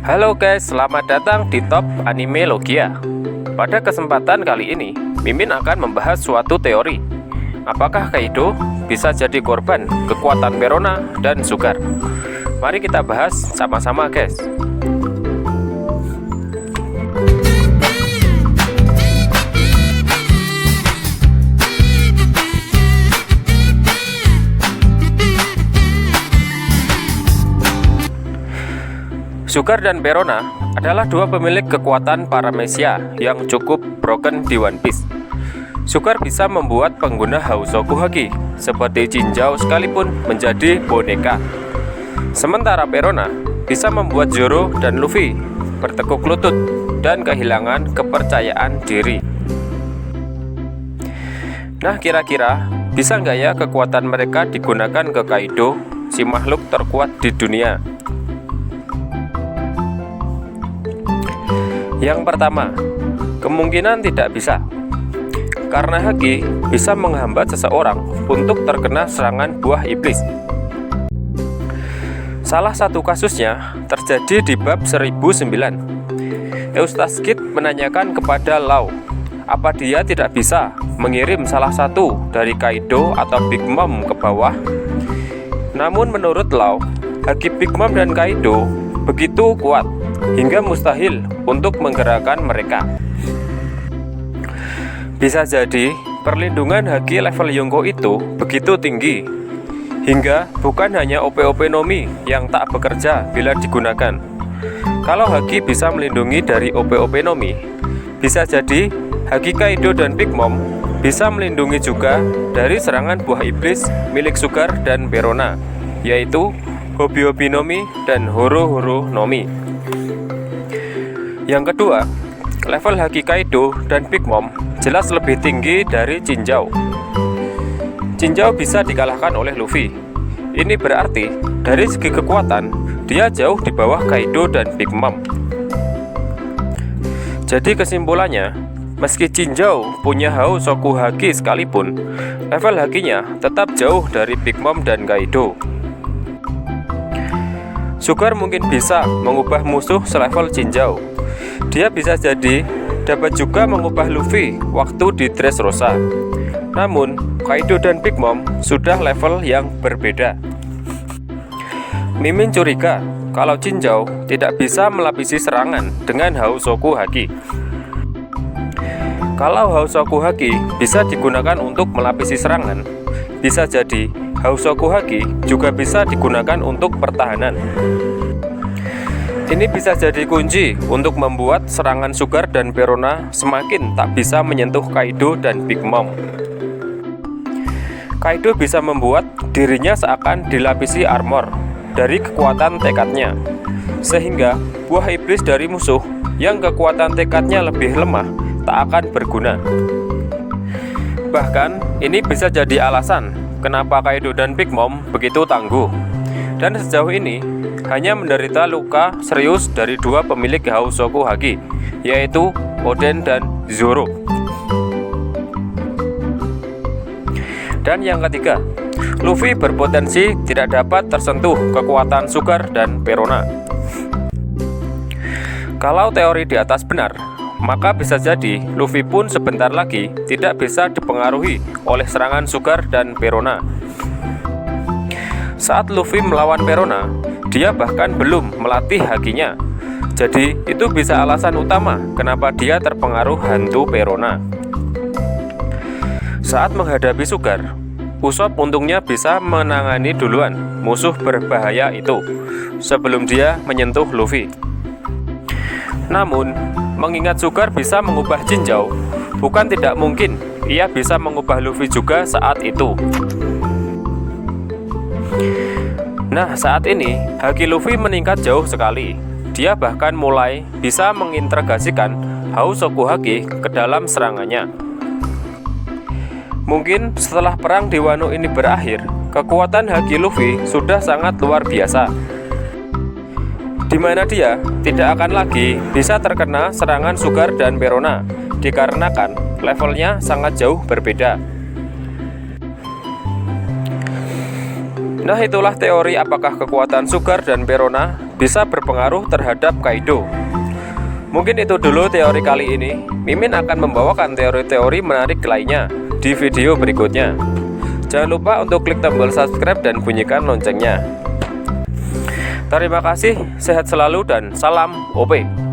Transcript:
Halo guys, selamat datang di Top Anime Logia. Pada kesempatan kali ini, Mimin akan membahas suatu teori. Apakah Kaido bisa jadi korban kekuatan Perona dan Sugar? Mari kita bahas sama-sama guys. Sugar dan Perona adalah dua pemilik kekuatan paramecia yang cukup broken di One Piece. Sugar bisa membuat pengguna Hausoku Haki seperti Jinzao sekalipun menjadi boneka. Sementara Perona bisa membuat Zoro dan Luffy bertekuk lutut dan kehilangan kepercayaan diri. Nah, kira-kira bisa nggak ya kekuatan mereka digunakan ke Kaido, si makhluk terkuat di dunia? Yang pertama, kemungkinan tidak bisa, karena Haki bisa menghambat seseorang untuk terkena serangan buah iblis. Salah satu kasusnya terjadi di bab 1009. Eustace Kid menanyakan kepada Law, apa dia tidak bisa mengirim salah satu dari Kaido atau Big Mom ke bawah. Namun menurut Law, Haki Big Mom dan Kaido begitu kuat hingga mustahil untuk menggerakkan mereka. Bisa jadi perlindungan Haki level Yonko itu begitu tinggi hingga bukan hanya OP-OP Nomi yang tak bekerja bila digunakan. Kalau Haki bisa melindungi dari OP-OP Nomi, bisa jadi Haki Kaido dan Big Mom bisa melindungi juga dari serangan buah iblis milik Sugar dan Perona, yaitu Hobi-Hobi Nomi dan Horo-Horo Nomi. Yang kedua, level Haki Kaido dan Big Mom jelas lebih tinggi dari Jinzao. Jinzao bisa dikalahkan oleh Luffy. Ini berarti dari segi kekuatan dia jauh di bawah Kaido dan Big Mom. Jadi kesimpulannya, meski Jinzao punya Hausoku Haki sekalipun, level Hakinya tetap jauh dari Big Mom dan Kaido. Sugar mungkin bisa mengubah musuh selevel Jinzao. Dia bisa jadi dapat juga mengubah Luffy waktu di Dressrosa. Namun, Kaido dan Big Mom sudah level yang berbeda. Mimin curiga kalau Jinzao tidak bisa melapisi serangan dengan Hausoku Haki. Kalau Hausoku Haki bisa digunakan untuk melapisi serangan, bisa jadi Hausoku Haki juga bisa digunakan untuk pertahanan. Ini bisa jadi kunci untuk membuat serangan Sugar dan Perona semakin tak bisa menyentuh Kaido dan Big Mom. Kaido bisa membuat dirinya seakan dilapisi armor dari kekuatan tekadnya, sehingga buah iblis dari musuh yang kekuatan tekadnya lebih lemah tak akan berguna. Bahkan, ini bisa jadi alasan kenapa Kaido dan Big Mom begitu tangguh, dan sejauh ini hanya menderita luka serius dari dua pemilik Hausoku Haki, yaitu Oden dan Zoro. Dan yang ketiga, Luffy berpotensi tidak dapat tersentuh kekuatan Sugar dan Perona. Kalau teori di atas benar, maka bisa jadi Luffy pun sebentar lagi tidak bisa dipengaruhi oleh serangan Sugar dan Perona. Saat Luffy melawan Perona, dia bahkan belum melatih hakinya. Jadi itu bisa alasan utama kenapa dia terpengaruh hantu Perona. Saat menghadapi Sugar, Usopp untungnya bisa menangani duluan musuh berbahaya itu sebelum dia menyentuh Luffy. Namun, mengingat Sugar bisa mengubah Jinzao, bukan tidak mungkin ia bisa mengubah Luffy juga saat itu. Nah, saat ini Haki Luffy meningkat jauh sekali. Dia bahkan mulai bisa mengintegrasikan Hausoku Haki ke dalam serangannya. Mungkin setelah perang di Wano ini berakhir, kekuatan Haki Luffy sudah sangat luar biasa, di mana dia tidak akan lagi bisa terkena serangan Sugar dan Perona, dikarenakan levelnya sangat jauh berbeda. Nah, itulah teori apakah kekuatan Sugar dan Perona bisa berpengaruh terhadap Kaido. Mungkin itu dulu teori kali ini. Mimin akan membawakan teori-teori menarik lainnya di video berikutnya. Jangan lupa untuk klik tombol subscribe dan bunyikan loncengnya. Terima kasih, sehat selalu dan salam OP.